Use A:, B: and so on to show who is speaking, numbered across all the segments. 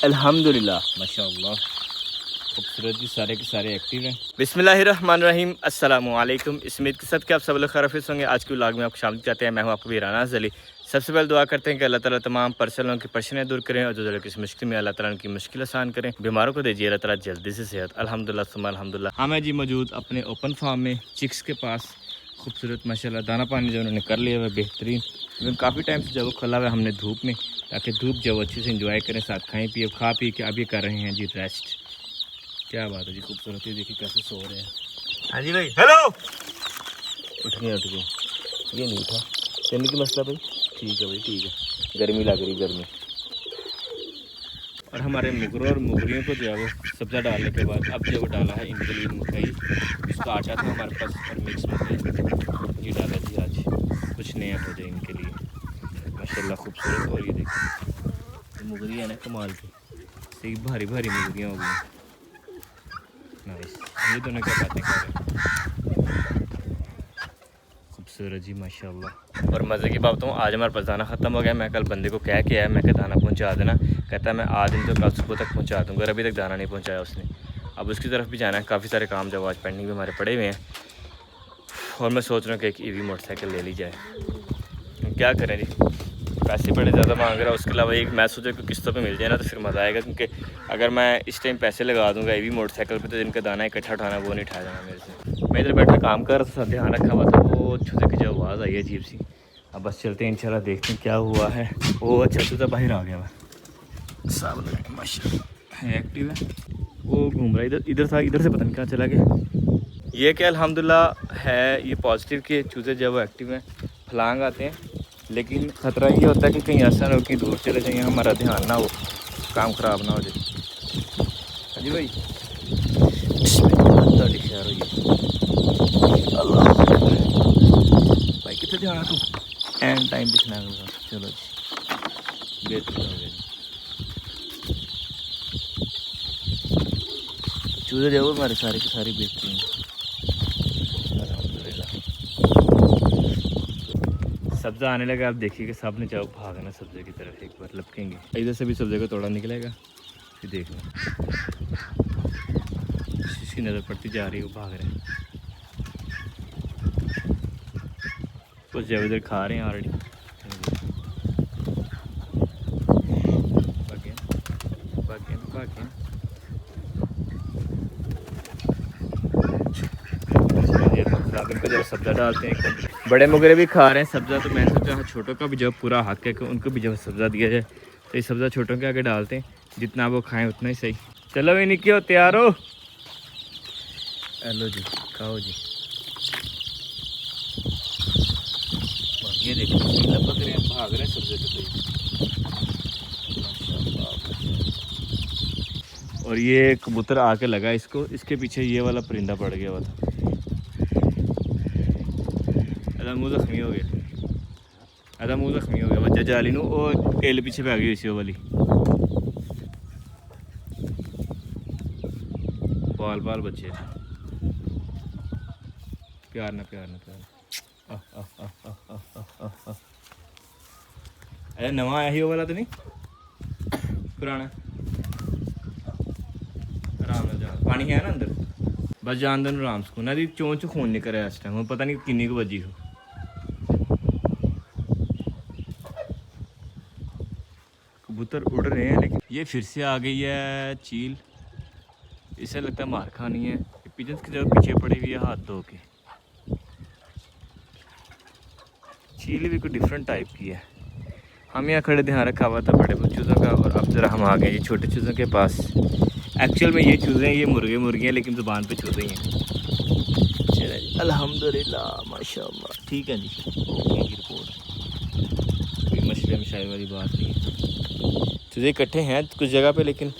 A: अल्हम्दुलिल्लाह माशाअल्लाह खूबसूरत जी, सारे के सारे एक्टिव हैं। बिस्मिल्लाहिर्रहमानिर्रहीम, अस्सलामु अलैकुम। इस उम्मीद के साथ कि आप सब लोग खैरियत होंगे। आज की व्लॉग में आपको शामिल करते हैं। मैं हूं आपको वीराना अली। सबसे पहले दुआ करते हैं कि अल्लाह ताला तमाम पर्सनों की परेशानियां दूर करें और जो लोग किसी मुश्किल में अल्लाह ताला उनकी मुश्किल आसान करें। बीमारों को दीजिए अल्लाह ताला जल्दी से सेहत। अल्हम्दुलिल्लाह सुम्मा अल्हम्दुलिल्लाह। हाँ मैं जी मौजूद अपने ओपन फार्म में चिक्स के पास। खूबसूरत माशाल्लाह दाना पानी जो उन्होंने कर लिया है बेहतरीन। लेकिन काफ़ी टाइम से जब वो खुला हुआ है हमने धूप में, ताकि धूप जो अच्छे से इंजॉय करें, साथ खाएँ पिए, खा पी के अभी कर रहे हैं जी रेस्ट। क्या बात है जी, खूबसूरती देखिए कैसे सो रहे हैं। हाँ जी भाई, हेलो। उठ गए ये नहीं उठा, चलने की मसला भाई। ठीक है भाई ठीक है, गर्मी लग रही गर्मी। और हमारे मुगरों और मुगरियों को जो है वो सब्ज़ा डालने के बाद अब जो वो डाला है इनके लिए मकई। इसका आटा था हमारे पास और मिक्स मकई ये डाला जी आज, कुछ नया हो जाए इनके लिए। माशाल्लाह खूबसूरत। और ये देखिए मुगरी है ना कमाल की, सही भारी भारी मुगरियाँ हो गई। नाइस, ये दोनों क्या बातें कर रहे हैं। खूबसूरत जी माशाल्लाह। और मज़े की बात बताऊँ, आज हमारे पास दाना ख़त्म हो गया। मैं कल बंदे को कह के आया, मैं क्या दाना पहुंचा देना। कहता है मैं आज दिन तो कल सुबह तक पहुंचा दूँगा। और अभी तक दाना नहीं पहुंचाया उसने। अब उसकी तरफ भी जाना है, काफ़ी सारे काम जब आज पेंडिंग भी हमारे पड़े हुए हैं। और मैं सोच रहा हूँ कि एक ईवी मोटरसाइकिल ले ली जाए। क्या करें जी, पैसे बड़े ज़्यादा मांग रहा है। उसके अलावा एक मैं सोचा कि किस्तों पे मिल जाए ना तो फिर मज़ा आएगा। क्योंकि अगर मैं इस टाइम पैसे लगा दूंगा ईवी मोटरसाइकिल पे तो जिनका दाना इकट्ठा उठाना वो नहीं उठाया जाना मेरे से। मैं इधर बैठा काम कर रहा था, ध्यान रखा हुआ था, वो छुते की जो आवाज़ आई अजीब सी। अब बस चलते हैं इंशाल्लाह, देखते हैं क्या हुआ है। वो अच्छा छुता बाहर आ गया मैं साहब, माशाल्लाह एक्टिव है। वो घूम रहा है इधर था, इधर से पता नहीं कहाँ चला गया। ये क्या अल्हम्दुलिल्लाह है, ये पॉजिटिव के चूज़े जब वो एक्टिव हैं फलांग आते हैं। लेकिन ख़तरा ये होता है कि कहीं ऐसा ना हो कि दूर चले जाएँ, हमारा ध्यान ना हो, काम ख़राब ना हो जाए। हाँ जी भाई, खैर अल्लाह भाई कितने ध्यान तू एंड टाइम दिखना होगा। चलो जी बेहतरीन हो गया। चूज़े जो हमारे सारे के सारे बेहतरीन। सब्ज़ा आने लगा, आप देखिए कि सब ने जाओ भागना सब्ज़े की तरफ, एक बार लपकेंगे। इधर से भी सब्ज़े को तोड़ा निकलेगा, ये देख लो इसकी नज़र पड़ती जा रही है, वो भाग रहे हैं। कुछ जब इधर खा रहे हैं ऑलरेडी। जब सब्ज़ा डालते हैं, बड़े मुगरे भी खा रहे हैं सब्ज़ा, तो मैंने सोचा छोटों का भी जब पूरा हक है कि उनको भी जब सब्ज़ा दिया जाए, तो ये सब्ज़ा छोटों के आगे डालते हैं, जितना वो खाएं उतना ही सही। चलो भी निकी हो, तैयार हो? हेलो जी, खाओ जी। ये देखो लपक रहे हैं, भाग रहे हैं सब्ज़े के लिए। और ये कबूतर आके लगा इसको, इसके पीछे ये वाला परिंदा पड़ गया हुआ था, मुँह जख्मी हो गया। मुँह जख्मी हो गया बच्चा जाली नू, और टेल पीछे पे आ गई इसी वाली। बाल बाल बच्चे प्यार ना प्यार ना प्यार। अरे नवा आया ही वो वाला तो नहीं, पुराना। आराम से जान, पानी है ना अंदर, बस जान देन आराम से। ना दी चों चो खून निकल रहा इस टाइम, पता नहीं किन्नी को बजी हो। कबूतर उड़ रहे हैं, लेकिन ये फिर से आ गई है चील। इसे लगता है मार खानी है। पिजन्स की जगह पीछे पड़ी हुई है हाथ धो के। चील भी कोई डिफरेंट टाइप की है। हम यहाँ खड़े ध्यान रखा हुआ था बड़े चूज़ों का, और अब ज़रा हम आ गए ये छोटे चूज़ों के पास। एक्चुअल में ये चूज़े हैं, ये मुर्गे मुर्गियाँ, लेकिन ज़ुबान पे चूज़े हैं। चलिए अल्हम्दुलिल्लाह माशाल्लाह, ठीक है जी, ओके की रिपोर्ट। कोई मशले मशाई वाली बात नहीं है। चूज़े इकट्ठे हैं कुछ जगह पे, लेकिन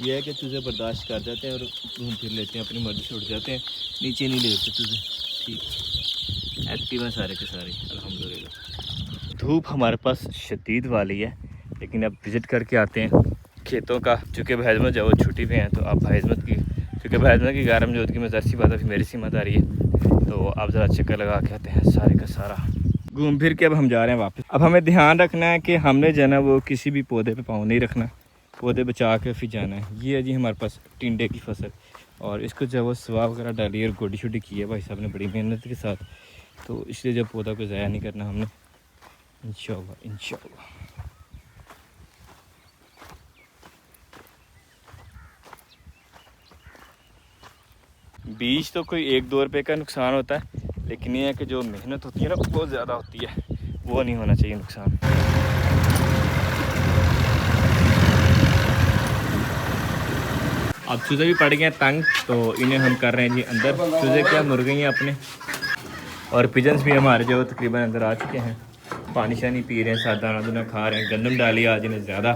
A: यह है कि चूज़े बर्दाश्त कर जाते हैं और घूम फिर लेते हैं, अपनी मर्ज़ी से उड़ जाते हैं, नीचे नहीं लेते चूज़े। ठीक एक्टिव हैं सारे के सारे अल्हम्दुलिल्लाह। धूप हमारे पास शदीद वाली है, लेकिन अब विज़िट करके आते हैं खेतों का। चूँकि भाईजमत जब वो छुट्टी पे हैं, तो अब भाईजमत की, क्योंकि भाईजमत की गैर मौजूदगी में ज़रा सी बात है, मेरी सी मत आ रही है, तो अब ज़रा चक्कर लगा के आते हैं सारे का सारा घूम फिर के। अब हम जा रहे हैं वापस। अब हमें ध्यान रखना है कि हमने जो है ना वो किसी भी पौधे पे पाँव नहीं रखना, पौधे बचा के फिर जाना है। ये है जी हमारे पास टिंडे की फसल, और इसको जब वो सवा वगैरह डाली और गोडी शोडी की है भाई साहब ने बड़ी मेहनत के साथ, तो इसलिए जब पौधा को ज़ाया नहीं करना हमने, इंशाल्लाह इंशाल्लाह। बीज तो कोई 1-2 रुपये का नुकसान होता है, लेकिन ये है कि जो मेहनत होती है ना बहुत ज़्यादा होती है, वो नहीं होना चाहिए नुकसान। अब चूज़े भी पड़ गए हैं तंग, तो इन्हें हम कर रहे हैं जी अंदर। चूज़े क्या मुर्गे हैं अपने, और पिजन्स भी हमारे जो तकरीबन अंदर आ चुके हैं, पानी शानी पी रहे हैं, साथ दाना दुना खा रहे हैं। गंदम डाली आज इन्हें ज़्यादा,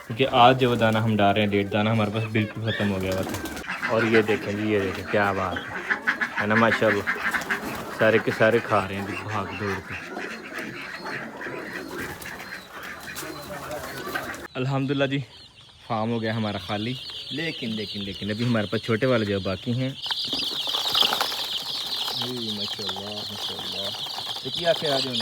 A: क्योंकि आज जो दाना हम डाल रहे हैं 1.5 दाना हमारे पास बिल्कुल ख़त्म हो गया हुआ था। और ये देखें जी, ये देखें क्या बात है ना, माशाल्लाह सारे के सारे खा रहे हैं जी भाग दौड़ के। अल्हम्दुलिल्लाह जी फार्म हो गया हमारा खाली, लेकिन अभी हमारे पास छोटे वाले जो बाकी हैं। माशाल्लाह माशाल्लाह, देखिए आके आ जाओ।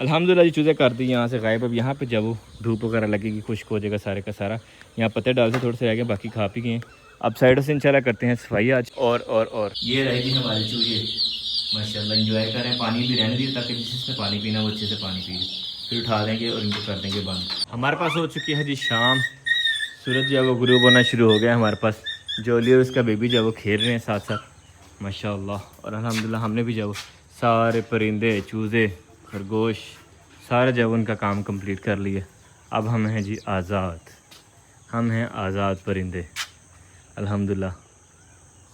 A: अल्हम्दुलिल्लाह जी चूज़े कर दी यहाँ से गायब। अब यहाँ पे जब वो धूप वगैरह लगेगी खुश्क हो जाएगा सारे का सारा। यहाँ पत्ते डाल से थोड़े से रह गए, बाकी खा पी गए। अब साइडों से इंशाल्लाह करते हैं सफाई आज। और ये रहेगी हमारे चूजे माशाल्लाह एंजॉय कर रहे हैं। पानी भी रहने दिए ताकि जिसने पानी पीना वो अच्छे से पानी पी ले, फिर उठा देंगे और इनको कर देंगे बंद। हमारे पास हो चुकी है जी शाम, सूरज जो है वो गुरूब होना शुरू हो गया। हमारे पास जोली और उसका बेबी जो है वो खेल रहे हैं साथ साथ माशाल्लाह। और अल्हम्दुलिल्लाह हमने भी जो सारे परिंदे चूज़े खरगोश सारे जब उनका काम कंप्लीट कर लिए। अब हम हैं जी आज़ाद, हम हैं आज़ाद परिंदे अल्हम्दुलिल्लाह,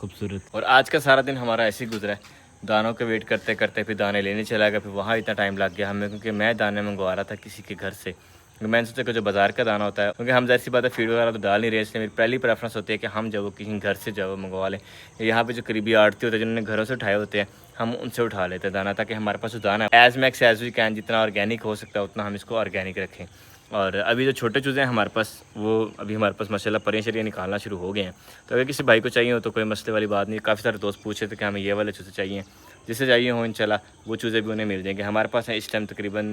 A: खूबसूरत। और आज का सारा दिन हमारा ऐसे ही गुजरा है, दानों के वेट करते करते फिर दाने लेने चला गया। फिर वहाँ इतना टाइम लग गया हमें, क्योंकि मैं दाने मंगवा रहा था किसी के घर से। मैंने सोचा कि जो बाज़ार का दाना होता है, क्योंकि हम जैसी बात है फीड वगैरह तो डाल नहीं रहे, इसलिए मेरी पहली प्रेफरेंस होती है कि हम जब किसी घर से जब मंगवा लें। यहाँ पे जो करीबी आड़ती होते हैं जिन्होंने घरों से उठाए होते हैं, हम उनसे उठा लेते हैं दाना, ताकि हमारे पास जो दाना है as max as we can, जितना ऑर्गेनिक हो सकता है उतना हम इसको ऑर्गेनिक रखें। और अभी जो छोटे चूज़े हैं हमारे पास, वो अभी हमारे पास माशाल्लाह परियां शरियां निकालना शुरू हो गए हैं। तो अगर किसी भाई को चाहिए हो तो कोई मसले वाली बात नहीं। काफ़ी सारे दोस्त पूछे थे कि हमें ये वाले चूज़े चाहिए, जिसे चाहिए हो इंशाल्लाह वो चूज़े भी उन्हें मिल जाएंगे। हमारे पास है इस टाइम तकरीबन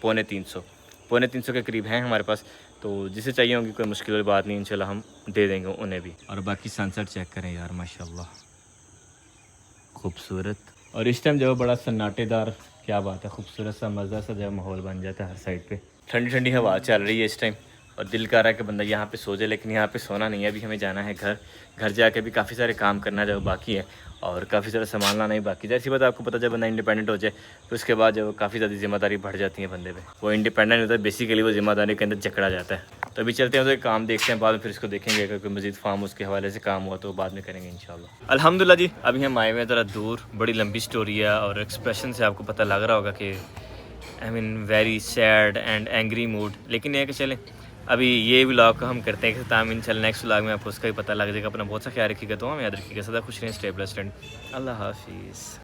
A: 350 के करीब हैं हमारे पास। तो जिसे चाहिए होंगी कोई मुश्किल वाली बात नहीं, इंशाल्लाह हम दे देंगे उन्हें भी। और बाकी सनसेट चेक करें यार माशाल्लाह खूबसूरत। और इस टाइम जो बड़ा सन्नाटेदार, क्या बात है, खूबसूरत सा मज़ा सा जब माहौल बन जाता है हर साइड पे। ठंडी ठंडी हवा चल रही है इस टाइम, और दिल कर रहा है कि बंदा यहाँ पे सो जाए, लेकिन यहाँ पे सोना नहीं है। अभी हमें जाना है घर जाके भी काफ़ी सारे काम करना जो बाकी है, और काफ़ी सारा सामान लाना ही बाकी। जैसी बात आपको पता, जब बंदा इंडिपेंडेंट हो जाए तो उसके बाद जब काफ़ी ज़्यादा जिम्मेदारी बढ़ जाती है बंदे पे। वो इंडिपेंडेंट होता है बेसिकली, वो जिम्मेदारी के अंदर जकड़ा जाता है। तो अभी चलते हैं तो एक काम देखते हैं, बाद में फिर इसको देखेंगे। अगर कोई मज़ीद फार्म उसके हवाले से काम हुआ तो बाद में करेंगे इंशाल्लाह। अल्हम्दुलिल्लाह जी अभी हम आए हुए हैं ज़रा दूर, बड़ी लंबी स्टोरी है, और एक्सप्रेशन से आपको पता लग रहा होगा कि I mean very sad and angry mood. लेकिन ये कि चलें अभी ये व्लॉग को हम करते हैं कि तामीन चल नेक्स्ट व्लॉग में आपको उसका भी पता लग जाएगा। अपना बहुत सा ख्याल रखिएगा, तो हम याद रखिएगा, सदा खुश रहें, स्टे ब्लेस्ड, अल्लाह हाफिज़।